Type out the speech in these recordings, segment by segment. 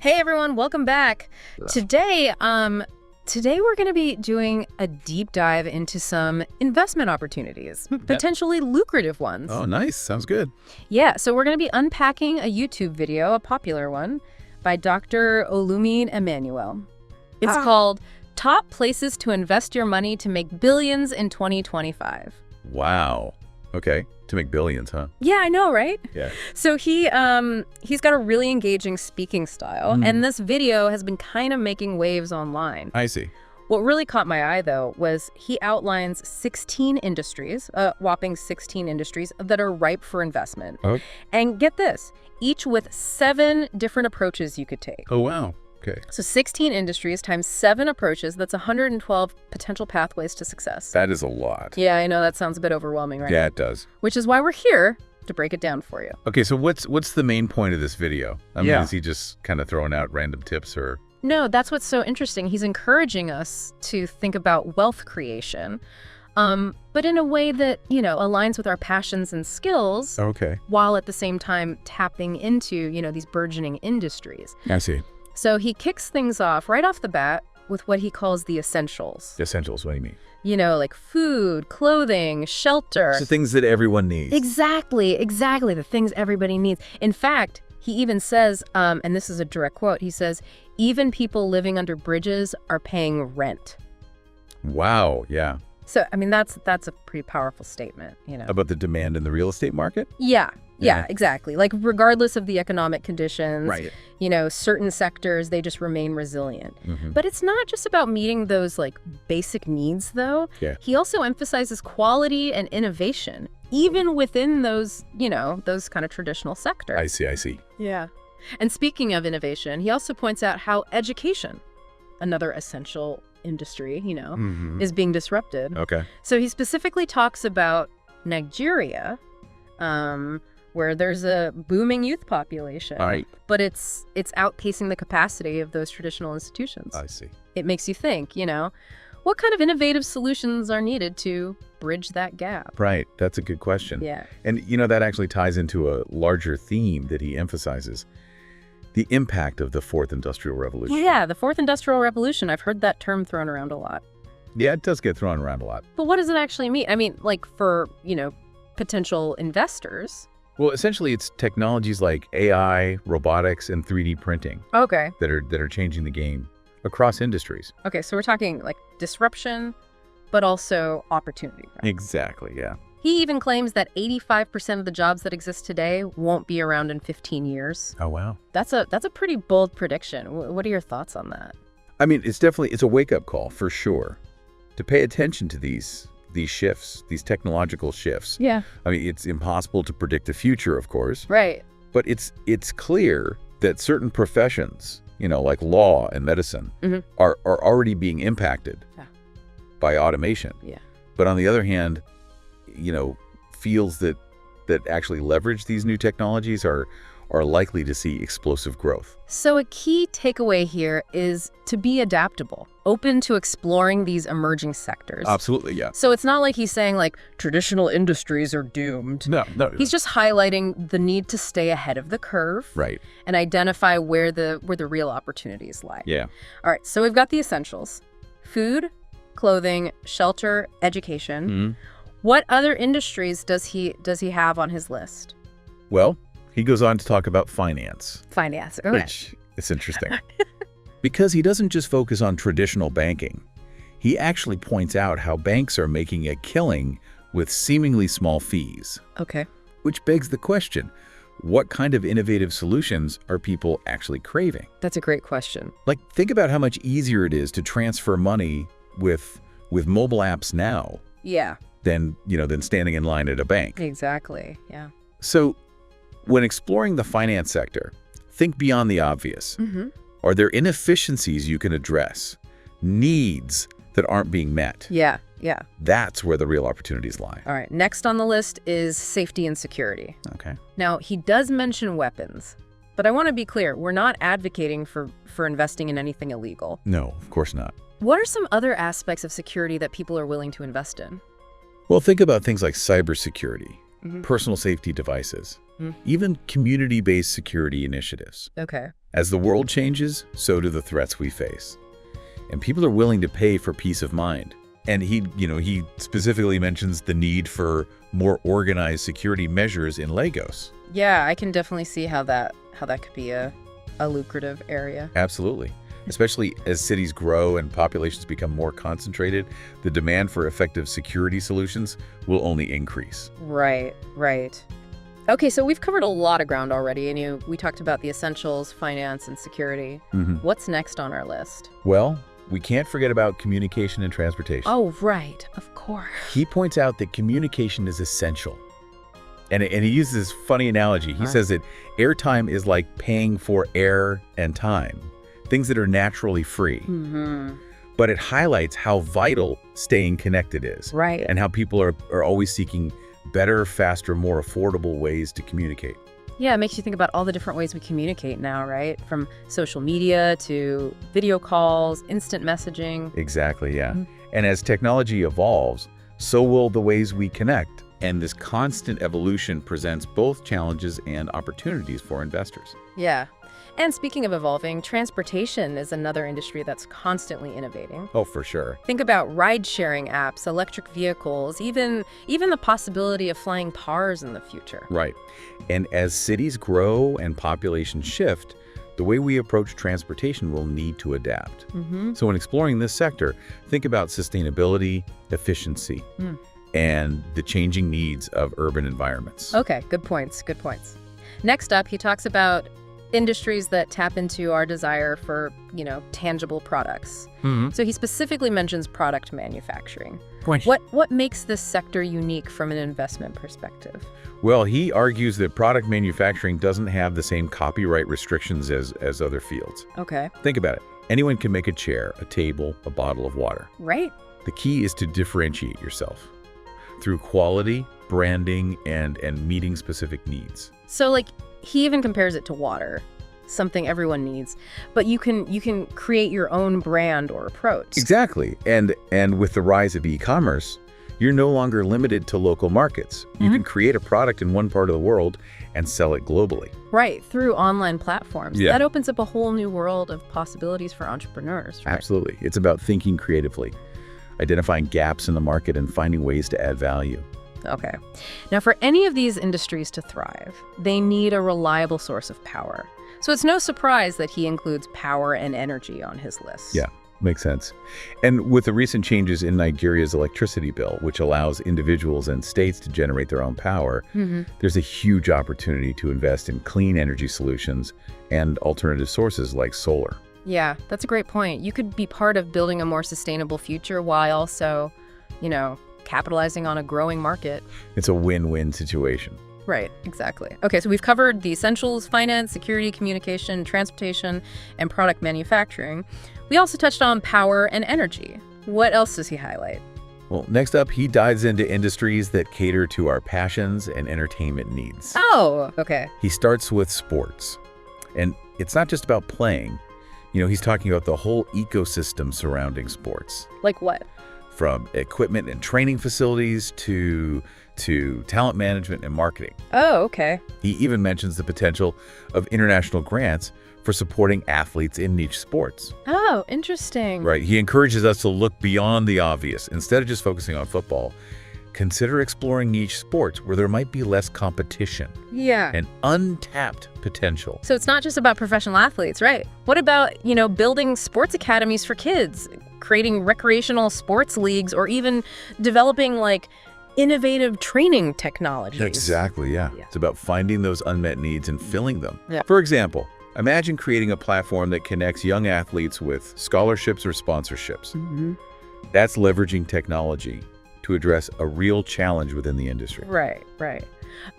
Hey everyone, welcome back. Today we're going to be doing a deep dive into some investment opportunities, potentially lucrative ones. Oh, nice. Sounds good. Yeah, so we're going to be unpacking a YouTube video, a popular one, by Dr. Olumide Emmanuel. It's called Top Places to Invest Your Money to Make Billions in 2025. Wow. Okay. To make billions, huh? Yeah, I know, right? Yeah. So he's got a really engaging speaking style, and this video has been kind of making waves online. I see. What really caught my eye, though, was he outlines 16 industries, a whopping 16 industries that are ripe for investment. Oh. And get this, each with 7 different approaches you could take. Oh, wow. Okay. So 16 industries times 7 approaches, that's 112 potential pathways to success. That is a lot. Yeah, I know that sounds a bit overwhelming, right? Yeah, it does. Which is why we're here to break it down for you. Okay, so what's the main point of this video? I mean, is he just kind of throwing out random tips or? No, that's what's so interesting. He's encouraging us to think about wealth creation, but in a way that, aligns with our passions and skills. Okay. While at the same time tapping into, these burgeoning industries. I see. So he kicks things off right off the bat with what he calls the essentials. The essentials, what do you mean? Like food, clothing, shelter. So things that everyone needs. Exactly, the things everybody needs. In fact, he even says, and this is a direct quote, he says, even people living under bridges are paying rent. Wow, yeah. So, I mean, that's a pretty powerful statement, About the demand in the real estate market? Yeah, exactly. Like, regardless of the economic conditions, right. Certain sectors, they just remain resilient. Mm-hmm. But it's not just about meeting those, basic needs, though. Yeah. He also emphasizes quality and innovation, even within those, those kind of traditional sectors. I see. Yeah. And speaking of innovation, he also points out how education, another essential industry, is being disrupted. Okay. So he specifically talks about Nigeria, where there's a booming youth population. All right. But it's outpacing the capacity of those traditional institutions. I see. It makes you think, what kind of innovative solutions are needed to bridge that gap? Right. That's a good question. Yeah. And, that actually ties into a larger theme that he emphasizes. The impact of the Fourth Industrial Revolution. Yeah, the Fourth Industrial Revolution. I've heard that term thrown around a lot. Yeah, it does get thrown around a lot. But what does it actually mean? I mean, for, potential investors. Well, essentially, it's technologies like AI, robotics, and 3D printing. Okay. That are changing the game across industries. Okay, so we're talking disruption, but also opportunity. Right? Exactly, yeah. He even claims that 85% of the jobs that exist today won't be around in 15 years. Oh, wow. That's a pretty bold prediction. What are your thoughts on that? I mean, it's a wake-up call for sure to pay attention to these shifts, these technological shifts. Yeah. I mean, it's impossible to predict the future, of course. Right. But it's clear that certain professions, like law and medicine, are already being impacted by automation. Yeah. But on the other hand, fields that actually leverage these new technologies are likely to see explosive growth. So a key takeaway here is to be adaptable, open to exploring these emerging sectors. Absolutely, yeah. So it's not like he's saying traditional industries are doomed. No. He's just highlighting the need to stay ahead of the curve. Right. And identify where the real opportunities lie. Yeah. All right, so we've got the essentials: food, clothing, shelter, education. Mm-hmm. What other industries does he have on his list? Well, he goes on to talk about finance. Finance, okay. Which is interesting. Because he doesn't just focus on traditional banking. He actually points out how banks are making a killing with seemingly small fees. Okay. Which begs the question, what kind of innovative solutions are people actually craving? That's a great question. Think about how much easier it is to transfer money with mobile apps now. Yeah. Than standing in line at a bank. Exactly, yeah. So when exploring the finance sector, think beyond the obvious. Mm-hmm. Are there inefficiencies you can address? Needs that aren't being met? Yeah. That's where the real opportunities lie. All right, next on the list is safety and security. Okay. Now, he does mention weapons, but I want to be clear, we're not advocating for investing in anything illegal. No, of course not. What are some other aspects of security that people are willing to invest in? Well, think about things like cybersecurity, personal safety devices, even community-based security initiatives. Okay. As the world changes, so do the threats we face. And people are willing to pay for peace of mind. And he specifically mentions the need for more organized security measures in Lagos. Yeah, I can definitely see how that could be a lucrative area. Absolutely. Especially as cities grow and populations become more concentrated, the demand for effective security solutions will only increase. Right. Okay, so we've covered a lot of ground already, and we talked about the essentials, finance, and security. What's next on our list? Well, we can't forget about communication and transportation. Oh, right. Of course. He points out that communication is essential. And he uses this funny analogy. He says that airtime is like paying for air and time, things that are naturally free. But it highlights how vital staying connected is. Right. And how people are always seeking better, faster, more affordable ways to communicate. Yeah, it makes you think about all the different ways we communicate now, right? From social media to video calls, instant messaging. Exactly, yeah. And as technology evolves, so will the ways we connect. And this constant evolution presents both challenges and opportunities for investors. Yeah. And speaking of evolving, transportation is another industry that's constantly innovating. Oh, for sure. Think about ride-sharing apps, electric vehicles, even the possibility of flying cars in the future. Right. And as cities grow and populations shift, the way we approach transportation will need to adapt. So when exploring this sector, think about sustainability, efficiency, and the changing needs of urban environments. Okay, good points. Next up, he talks about industries that tap into our desire for, tangible products. So he specifically mentions product manufacturing. What makes this sector unique from an investment perspective? Well, he argues that product manufacturing doesn't have the same copyright restrictions as other fields. Okay. Think about it. Anyone can make a chair, a table, a bottle of water. Right. The key is to differentiate yourself through quality, branding, and meeting specific needs. So, he even compares it to water, something everyone needs, but you can create your own brand or approach. Exactly. And with the rise of e-commerce, you're no longer limited to local markets. You can create a product in one part of the world and sell it globally. Right, through online platforms. Yeah. That opens up a whole new world of possibilities for entrepreneurs, right? Absolutely. It's about thinking creatively, identifying gaps in the market, and finding ways to add value. Okay. Now, for any of these industries to thrive, they need a reliable source of power. So it's no surprise that he includes power and energy on his list. Yeah, makes sense. And with the recent changes in Nigeria's electricity bill, which allows individuals and states to generate their own power, there's a huge opportunity to invest in clean energy solutions and alternative sources like solar. Yeah, that's a great point. You could be part of building a more sustainable future while also, capitalizing on a growing market. It's a win-win situation. Right, exactly. Okay, so we've covered the essentials, finance, security, communication, transportation, and product manufacturing. We also touched on power and energy. What else does he highlight? Well, next up, he dives into industries that cater to our passions and entertainment needs. Oh, okay. He starts with sports. And it's not just about playing. He's talking about the whole ecosystem surrounding sports. Like what? From equipment and training facilities to talent management and marketing. Oh, okay. He even mentions the potential of international grants for supporting athletes in niche sports. Oh, interesting. Right. He encourages us to look beyond the obvious. Instead of just focusing on football, consider exploring niche sports where there might be less competition. Yeah. And untapped potential. So it's not just about professional athletes, right? What about, building sports academies for kids, creating recreational sports leagues, or even developing innovative training technologies? Exactly, yeah. It's about finding those unmet needs and filling them. Yeah. For example, imagine creating a platform that connects young athletes with scholarships or sponsorships. That's leveraging technology to address a real challenge within the industry. Right.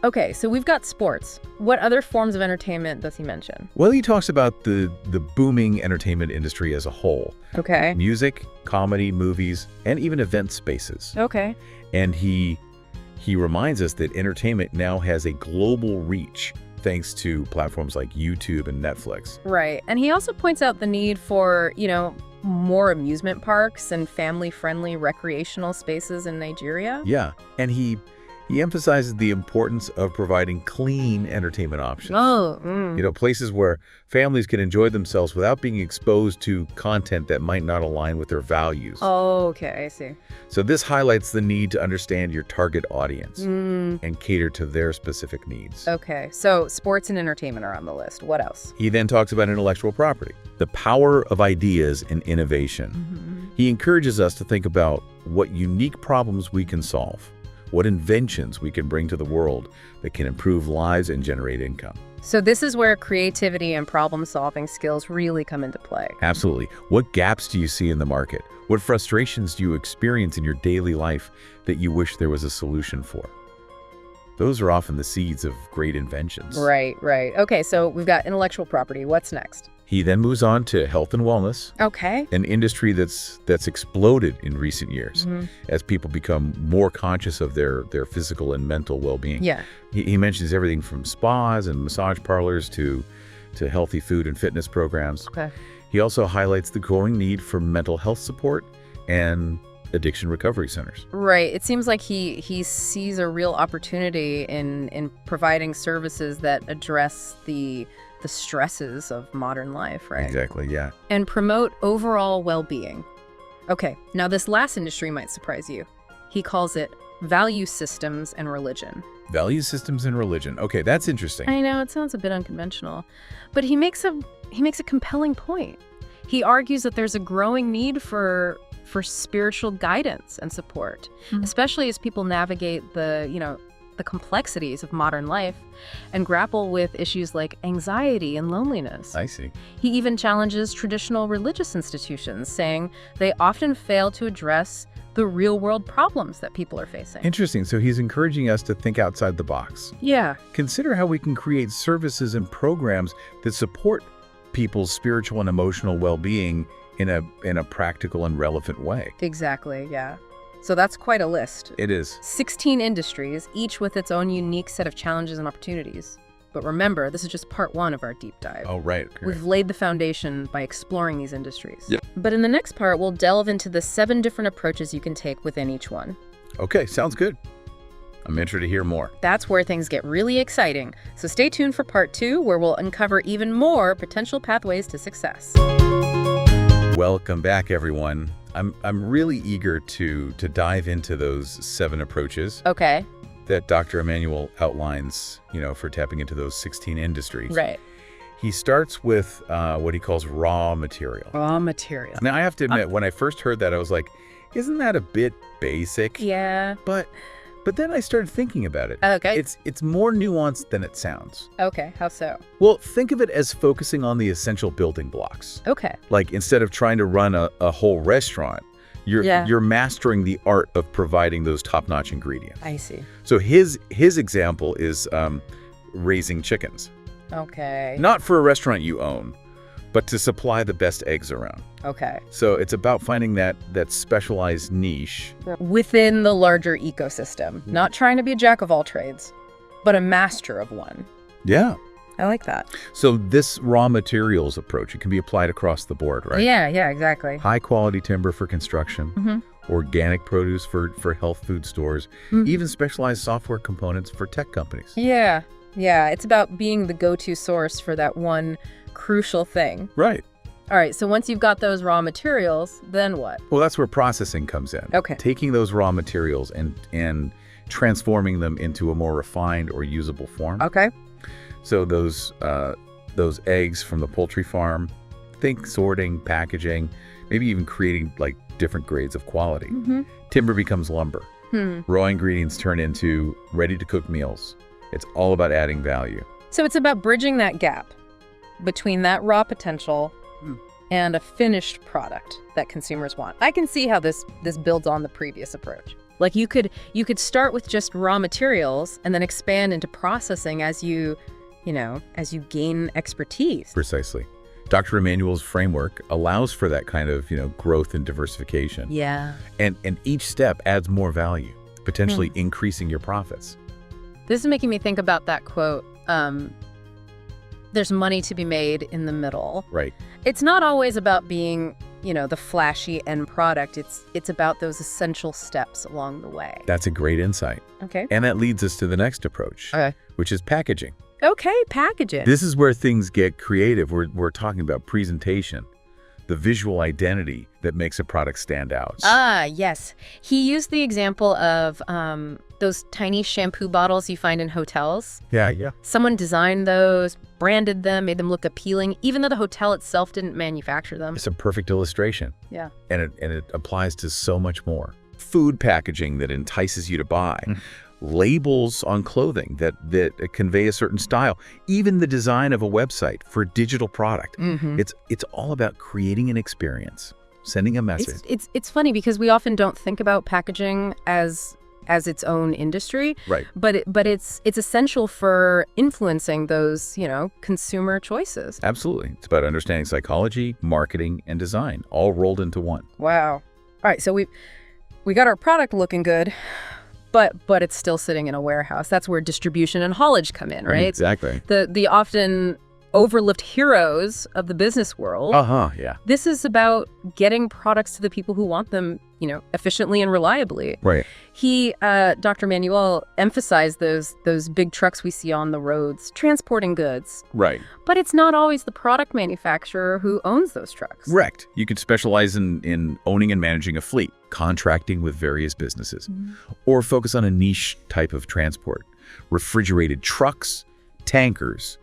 Okay, so we've got sports. What other forms of entertainment does he mention? Well, he talks about the booming entertainment industry as a whole. Okay. Music, comedy, movies, and even event spaces. Okay. And he reminds us that entertainment now has a global reach thanks to platforms like YouTube and Netflix. Right. And he also points out the need for, more amusement parks and family-friendly recreational spaces in Nigeria. Yeah. And he He emphasizes the importance of providing clean entertainment options. Oh, Places where families can enjoy themselves without being exposed to content that might not align with their values. Oh, okay, I see. So this highlights the need to understand your target audience and cater to their specific needs. Okay, so sports and entertainment are on the list. What else? He then talks about intellectual property, the power of ideas and innovation. He encourages us to think about what unique problems we can solve, what inventions we can bring to the world that can improve lives and generate income. So this is where creativity and problem-solving skills really come into play. Absolutely. What gaps do you see in the market? What frustrations do you experience in your daily life that you wish there was a solution for? Those are often the seeds of great inventions. Right. Okay, so we've got intellectual property. What's next? He then moves on to health and wellness, Okay. an industry that's exploded in recent years as people become more conscious of their physical and mental well-being. Yeah. He mentions everything from spas and massage parlors to healthy food and fitness programs. Okay. He also highlights the growing need for mental health support and addiction recovery centers. Right. It seems like he sees a real opportunity in providing services that address the stresses of modern life, right? Exactly, yeah. And promote overall well-being. Okay, now this last industry might surprise you. He calls it value systems and religion. Value systems and religion. Okay, that's interesting. I know, it sounds a bit unconventional, but he makes a compelling point. He argues that there's a growing need for spiritual guidance and support, especially as people navigate the complexities of modern life and grapple with issues like anxiety and loneliness. I see. He even challenges traditional religious institutions, saying they often fail to address the real-world problems that people are facing. Interesting. So he's encouraging us to think outside the box. Yeah. Consider how we can create services and programs that support people's spiritual and emotional well-being in a practical and relevant way. Exactly, yeah. So that's quite a list. It is. 16 industries, each with its own unique set of challenges and opportunities. But remember, this is just part one of our deep dive. Oh, right. We've laid the foundation by exploring these industries. Yep. But in the next part, we'll delve into the 7 different approaches you can take within each one. Okay, sounds good. I'm interested to hear more. That's where things get really exciting. So stay tuned for part 2, where we'll uncover even more potential pathways to success. Welcome back, everyone. I'm really eager to dive into those 7 approaches Okay. that Dr. Emmanuel outlines, for tapping into those 16 industries. Right. He starts with what he calls raw material. Raw material. Now, I have to admit, when I first heard that, I was like, isn't that a bit basic? Yeah. But then I started thinking about it. Okay. It's more nuanced than it sounds. Okay, how so? Well, think of it as focusing on the essential building blocks. Okay. Like, instead of trying to run a whole restaurant, you're mastering the art of providing those top-notch ingredients. I see. So his example is raising chickens. Okay. Not for a restaurant you own, but to supply the best eggs around. Okay. So it's about finding that specialized niche. Within the larger ecosystem. Not trying to be a jack of all trades, but a master of one. Yeah. I like that. So this raw materials approach, it can be applied across the board, right? Yeah, exactly. High quality timber for construction, organic produce for health food stores, even specialized software components for tech companies. Yeah. It's about being the go-to source for that one crucial thing. Right. All right, so once you've got those raw materials, then what? Well, that's where processing comes in. Okay. Taking those raw materials and transforming them into a more refined or usable form. Okay. So those eggs from the poultry farm, think sorting, packaging, maybe even creating like different grades of quality. Timber becomes lumber. Raw ingredients turn into ready-to-cook meals. It's all about adding value. So it's about bridging that gap between that raw potential and a finished product that consumers want. I can see how this builds on the previous approach. Like you could start with just raw materials and then expand into processing as you gain expertise. Precisely. Dr. Emmanuel's framework allows for that kind of, growth and diversification. Yeah. And each step adds more value, potentially increasing your profits. This is making me think about that quote, there's money to be made in the middle. Right. It's not always about being the flashy end product. It's about those essential steps along the way. That's a great insight. Okay. And that leads us to the next approach, Okay. which is packaging. Okay, packaging. This is where things get creative. We're talking about presentation, the visual identity that makes a product stand out. Ah, yes. He used the example of those tiny shampoo bottles you find in hotels. Yeah. Someone designed those, branded them, made them look appealing, even though the hotel itself didn't manufacture them. It's a perfect illustration. Yeah. And it applies to so much more. Food packaging that entices you to buy. Labels on clothing that convey a certain style. Even the design of a website for a digital product. It's all about creating an experience, sending a message. It's funny because we often don't think about packaging as its own industry. Right. But it's essential for influencing those, consumer choices. Absolutely. It's about understanding psychology, marketing, and design, all rolled into one. Wow. All right, so we got our product looking good, but it's still sitting in a warehouse. That's where distribution and haulage come in, right? Exactly. The often overlooked heroes of the business world. Yeah. This is about getting products to the people who want them, efficiently and reliably. Right. Dr. Emmanuel emphasized those big trucks we see on the roads transporting goods. Right. But it's not always the product manufacturer who owns those trucks. Correct. You could specialize in owning and managing a fleet, contracting with various businesses, or focus on a niche type of transport. Refrigerated trucks, tankers,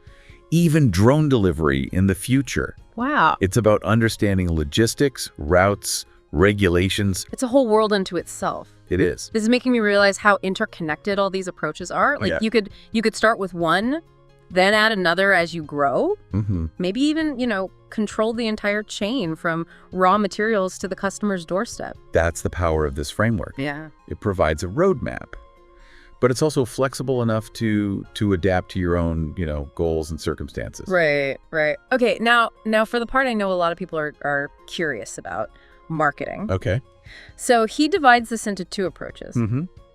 even drone delivery in the future. Wow. It's about understanding logistics, routes, regulations. It's a whole world unto itself. It is. This is making me realize how interconnected all these approaches are. Like Yeah. you could start with one, then add another as you grow. Maybe even, control the entire chain from raw materials to the customer's doorstep. That's the power of this framework. Yeah. It provides a roadmap, but it's also flexible enough to adapt to your own, goals and circumstances. Right. Okay, now for the part I know a lot of people are curious about, marketing. Okay. So he divides this into two approaches.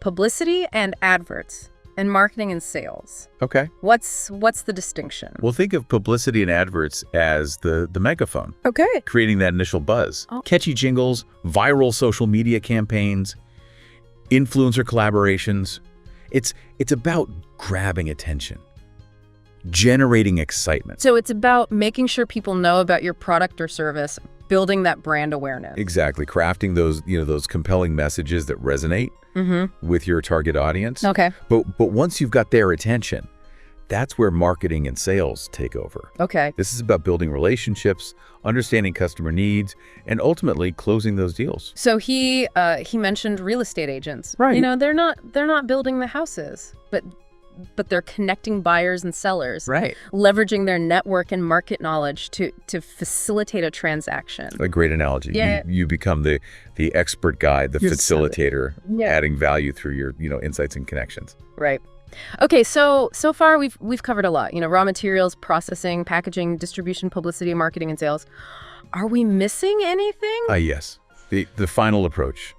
Publicity and adverts, and marketing and sales. Okay. What's the distinction? Well, think of publicity and adverts as the megaphone, Okay. creating that initial buzz. Oh. Catchy jingles, viral social media campaigns, influencer collaborations. It's about grabbing attention, generating excitement. So it's about making sure people know about your product or service, building that brand awareness. Exactly. Crafting those compelling messages that resonate with your target audience. Okay. But once you've got their attention, that's where marketing and sales take over. Okay. This is about building relationships, understanding customer needs, and ultimately closing those deals. So he mentioned real estate agents. Right. They're not building the houses, but they're connecting buyers and sellers. Right. Leveraging their network and market knowledge to facilitate a transaction. A great analogy. Yeah. You become the expert guide, the You're facilitator, Yeah. adding value through your insights and connections. Right. Okay, so far we've covered a lot. Raw materials, processing, packaging, distribution, publicity, marketing, and sales. Are we missing anything? Yes. The final approach.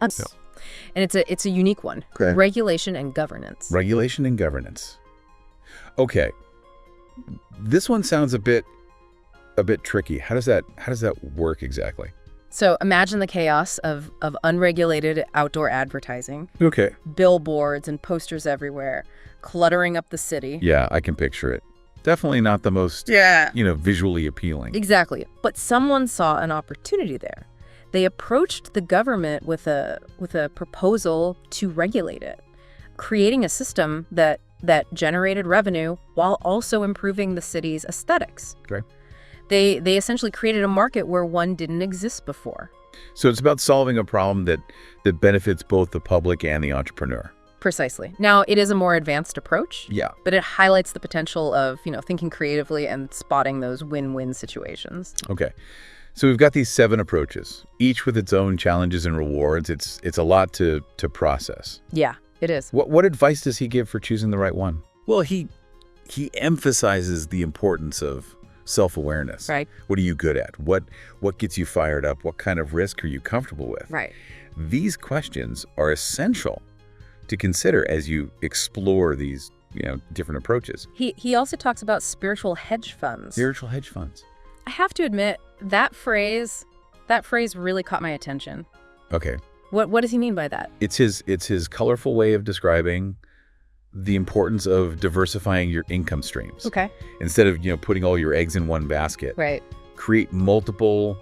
And it's a unique one. Okay. Regulation and governance. Regulation and governance. Okay. This one sounds a bit tricky. How does that work exactly? So imagine the chaos of unregulated outdoor advertising, Okay. billboards and posters everywhere, cluttering up the city. Yeah, I can picture it. Definitely not the most visually appealing. Exactly. But someone saw an opportunity there. They approached the government with a proposal to regulate it, creating a system that generated revenue while also improving the city's aesthetics. Okay. They essentially created a market where one didn't exist before. So it's about solving a problem that benefits both the public and the entrepreneur. Precisely. Now, it is a more advanced approach. Yeah. But it highlights the potential of, thinking creatively and spotting those win-win situations. Okay. So we've got these 7 approaches, each with its own challenges and rewards. It's a lot to process. Yeah, it is. What advice does he give for choosing the right one? Well, he emphasizes the importance of self-awareness. Right. What are you good at? What gets you fired up? What kind of risk are you comfortable with? Right. These questions are essential to consider as you explore these, different approaches. He also talks about spiritual hedge funds. Spiritual hedge funds. I have to admit, that phrase That phrase really caught my attention. Okay. What does he mean by that? It's his colorful way of describing the importance of diversifying your income streams. Okay. Instead of, putting all your eggs in one basket. Right. Create multiple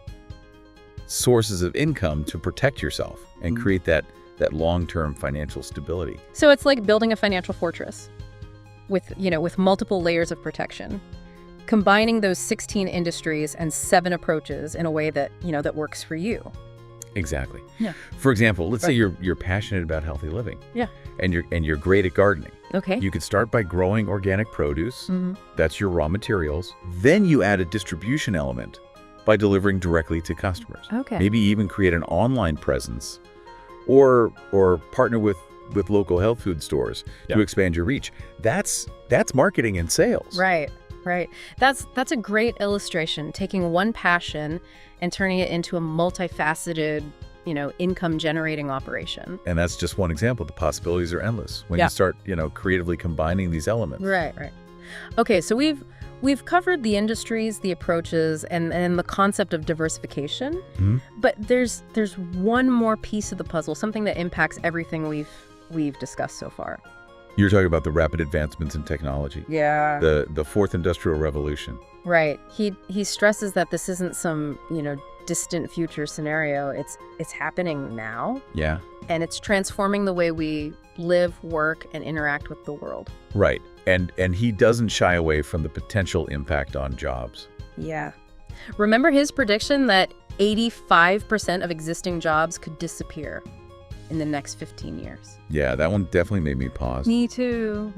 sources of income to protect yourself and create that long-term financial stability. So it's like building a financial fortress with multiple layers of protection, combining those 16 industries and 7 approaches in a way that, that works for you. Exactly. Yeah. For example, let's say you're passionate about healthy living. Yeah. And you're great at gardening. Okay. You could start by growing organic produce. That's your raw materials. Then you add a distribution element by delivering directly to customers. Okay. Maybe even create an online presence or partner with local health food stores to expand your reach. That's marketing and sales. Right. Right. That's a great illustration, taking one passion and turning it into a multifaceted, income generating operation. And that's just one example. The possibilities are endless when you start, creatively combining these elements. Right. Okay, so we've covered the industries, the approaches, and the concept of diversification. But there's one more piece of the puzzle, something that impacts everything we've discussed so far. You're talking about the rapid advancements in technology. Yeah. The fourth industrial revolution. Right. He stresses that this isn't some, distant future scenario. It's happening now. Yeah. And it's transforming the way we live, work, and interact with the world. Right. And he doesn't shy away from the potential impact on jobs. Yeah. Remember his prediction that 85% of existing jobs could disappear in the next 15 years. Yeah, that one definitely made me pause. Me too.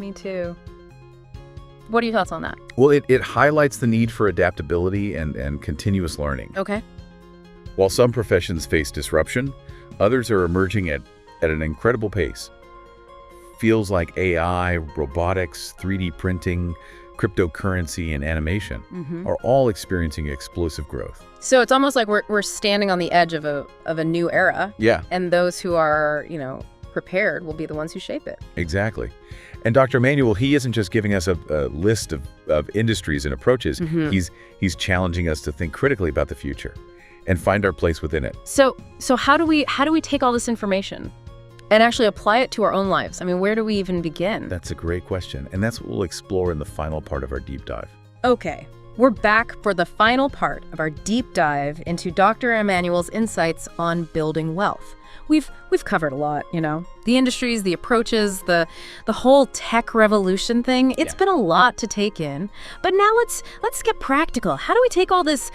What are your thoughts on that? Well, it highlights the need for adaptability and continuous learning. Okay. While some professions face disruption, others are emerging at an incredible pace. Fields like AI, robotics, 3D printing, cryptocurrency, and animation are all experiencing explosive growth. So it's almost like we're standing on the edge of a new era. Yeah. And those who are, prepared will be the ones who shape it. Exactly. And Dr. Emmanuel, he isn't just giving us a list of industries and approaches. He's challenging us to think critically about the future and find our place within it. So how do we take all this information and actually apply it to our own lives? I mean, where do we even begin? That's a great question. And that's what we'll explore in the final part of our deep dive. Okay. We're back for the final part of our deep dive into Dr. Emmanuel's insights on building wealth. We've covered a lot, the industries, the approaches, the whole tech revolution thing. It's been a lot to take in. But now let's get practical. How do we take all this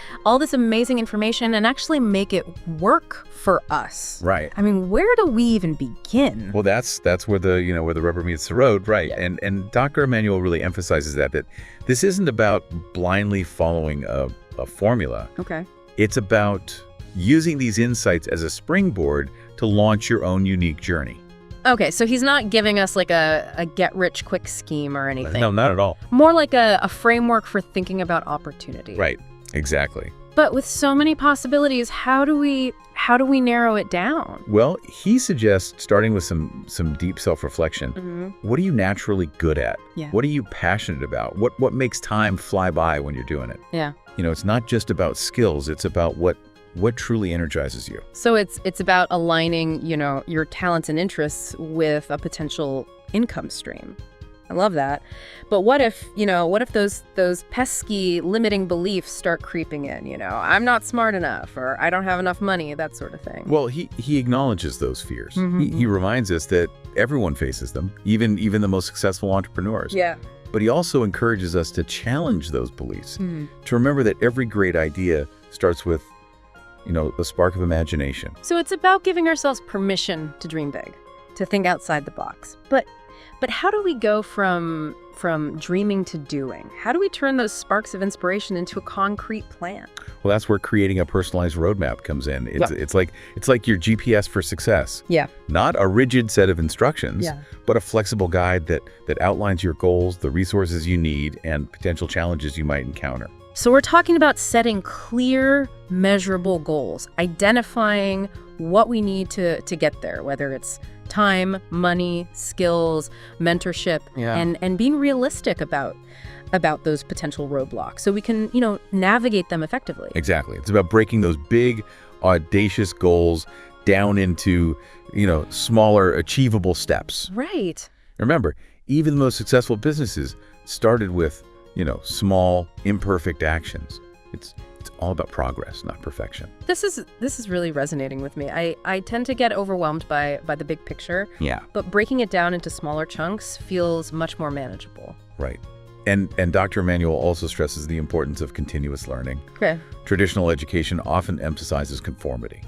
amazing information and actually make it work for us? Right. I mean, where do we even begin? Well, that's where where the rubber meets the road, right? Yeah. And Dr. Emmanuel really emphasizes that this isn't about blindly following a formula. Okay. It's about using these insights as a springboard to launch your own unique journey. Okay, so he's not giving us like a get-rich-quick scheme or anything. No, not at all. More like a framework for thinking about opportunity. Right, exactly. But with so many possibilities, how do we narrow it down? Well, he suggests starting with some deep self-reflection. What are you naturally good at? Yeah. What are you passionate about? What makes time fly by when you're doing it? Yeah. It's not just about skills, it's about what truly energizes you. So it's about aligning, your talents and interests with a potential income stream. I love that. But what if those pesky limiting beliefs start creeping in, I'm not smart enough, or I don't have enough money, that sort of thing. Well, he acknowledges those fears. He reminds us that everyone faces them, even the most successful entrepreneurs. Yeah. But he also encourages us to challenge those beliefs, to remember that every great idea starts with a spark of imagination. So it's about giving ourselves permission to dream big, to think outside the box. But how do we go from dreaming to doing? How do we turn those sparks of inspiration into a concrete plan? Well, that's where creating a personalized roadmap comes in. It's like your GPS for success. Yeah. Not a rigid set of instructions, Yeah. but a flexible guide that outlines your goals, the resources you need, and potential challenges you might encounter. So we're talking about setting clear, measurable goals, identifying what we need to get there, whether it's time, money, skills, mentorship, and being realistic about those potential roadblocks so we can, navigate them effectively. Exactly. It's about breaking those big, audacious goals down into, smaller, achievable steps. Right. Remember, even the most successful businesses started with, small, imperfect actions. It's all about progress, not perfection. This is really resonating with me. I tend to get overwhelmed by the big picture. Yeah. But breaking it down into smaller chunks feels much more manageable. Right. And Dr. Emmanuel also stresses the importance of continuous learning. Okay. Traditional education often emphasizes conformity,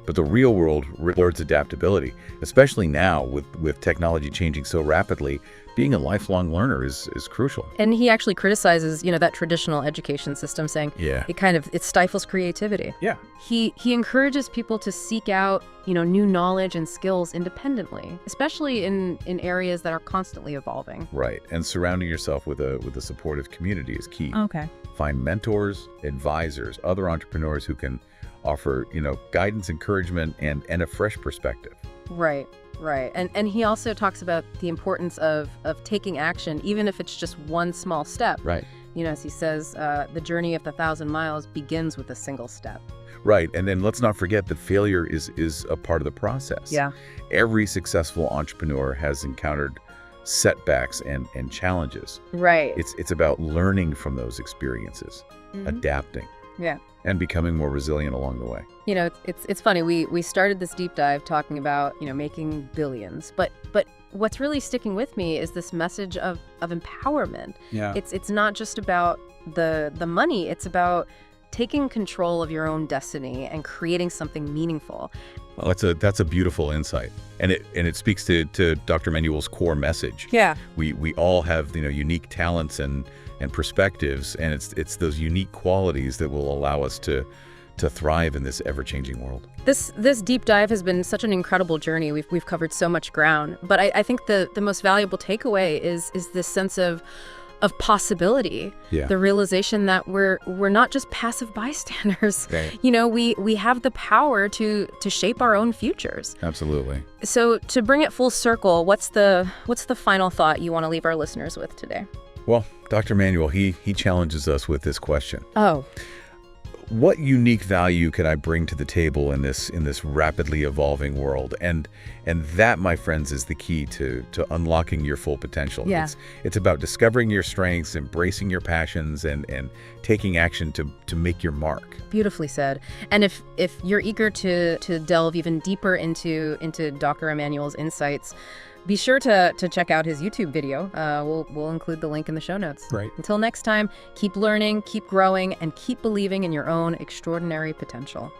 but the real world rewards adaptability, especially now with technology changing so rapidly. Being a lifelong learner is crucial. And he actually criticizes, that traditional education system, saying it stifles creativity. Yeah. He encourages people to seek out, new knowledge and skills independently, especially in areas that are constantly evolving. Right. And surrounding yourself with a supportive community is key. Okay. Find mentors, advisors, other entrepreneurs who can offer, guidance, encouragement, and a fresh perspective. Right. Right. And he also talks about the importance of taking action, even if it's just one small step. Right. As he says, the journey of the 1,000 miles begins with a single step. Right. And then let's not forget that failure is a part of the process. Yeah. Every successful entrepreneur has encountered setbacks and challenges. Right. It's about learning from those experiences, adapting. Yeah. And becoming more resilient along the way. It's funny. We started this deep dive talking about, making billions, but what's really sticking with me is this message of empowerment. Yeah. It's not just about the money. It's about taking control of your own destiny and creating something meaningful. Well, that's a beautiful insight, and it speaks to Dr. Emmanuel's core message. Yeah. We all have unique talents and perspectives, and it's those unique qualities that will allow us to thrive in this ever-changing world. This deep dive has been such an incredible journey. We've covered so much ground, but I think the most valuable takeaway is this sense of possibility. Yeah. The realization that we're not just passive bystanders. Right. We have the power to shape our own futures. Absolutely. So to bring it full circle, what's the final thought you want to leave our listeners with today? Well, Dr. Emmanuel, he challenges us with this question. Oh. What unique value can I bring to the table in this rapidly evolving world? And that, my friends, is the key to unlocking your full potential. Yeah. It's about discovering your strengths, embracing your passions, and taking action to make your mark. Beautifully said. And if you're eager to delve even deeper into Dr. Emmanuel's insights, be sure to check out his YouTube video. We'll include the link in the show notes. Right. Until next time, keep learning, keep growing, and keep believing in your own extraordinary potential.